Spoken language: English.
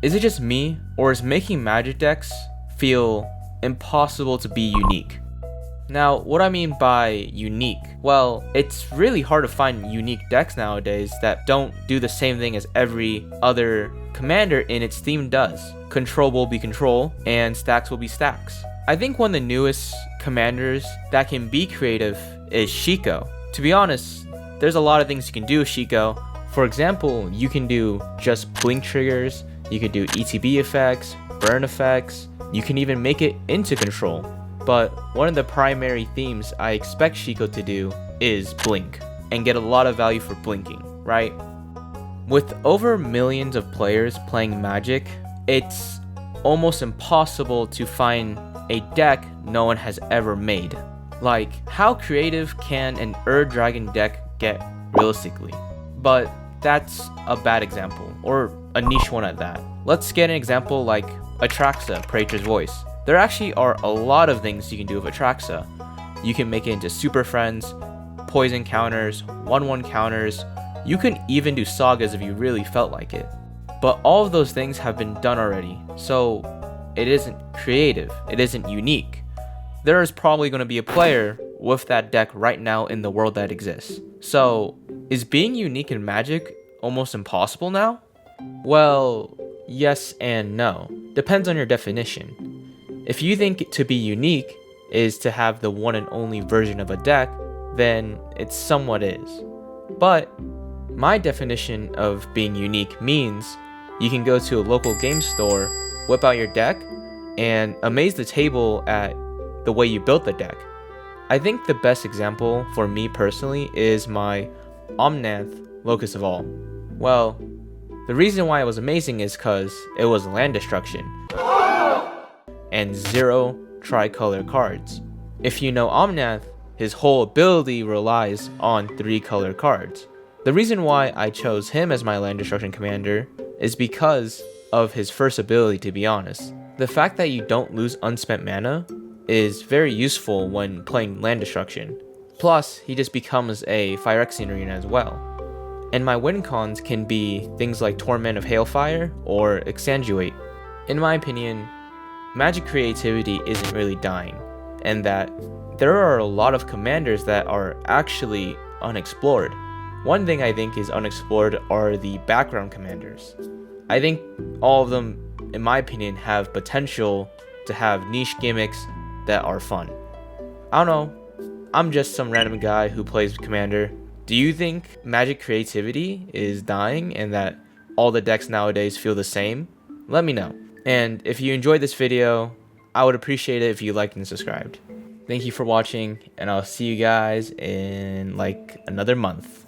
Is it just me, or is making magic decks feel impossible to be unique? Now, what I mean by unique, well, it's really hard to find unique decks nowadays that don't do the same thing as every other commander in its theme does. Control will be control, and stacks will be stacks. I think one of the newest commanders that can be creative is Shiko. To be honest, there's a lot of things you can do with Shiko. For example, you can do just blink triggers, you could do ETB effects, burn effects, you can even make it into control. But one of the primary themes I expect Shiko to do is blink, and get a lot of value for blinking, right? With over millions of players playing Magic, it's almost impossible to find a deck no one has ever made. Like, how creative can an Ur-Dragon deck get realistically? But that's a bad example, or a niche one at that. Let's get an example like Atraxa, Praetor's Voice. There actually are a lot of things you can do with Atraxa. You can make it into Super Friends, poison counters, 1/1 counters. You can even do sagas if you really felt like it. But all of those things have been done already, so it isn't creative, it isn't unique. There is probably going to be a player with that deck right now in the world that exists. So, is being unique in Magic almost impossible now? Well, yes and no. Depends on your definition. If you think to be unique is to have the one and only version of a deck, then it somewhat is. But my definition of being unique means you can go to a local game store, whip out your deck, and amaze the table at the way you built the deck. I think the best example for me personally is my Omnath Locus of All. Well, the reason why it was amazing is because it was land destruction and 0 tricolor cards. If you know Omnath, his whole ability relies on 3 color cards. The reason why I chose him as my land destruction commander is because of his first ability, to be honest. The fact that you don't lose unspent mana is very useful when playing land destruction. Plus, he just becomes a Phyrexian arena as well. And my win cons can be things like Torment of Hailfire or Exsanguate. In my opinion, Magic creativity isn't really dying, and that there are a lot of commanders that are actually unexplored. One thing I think is unexplored are the background commanders. I think all of them, in my opinion, have potential to have niche gimmicks that are fun. I don't know, I'm just some random guy who plays Commander. Do you think Magic creativity is dying and that all the decks nowadays feel the same? Let me know. And if you enjoyed this video, I would appreciate it if you liked and subscribed. Thank you for watching, and I'll see you guys in like another month.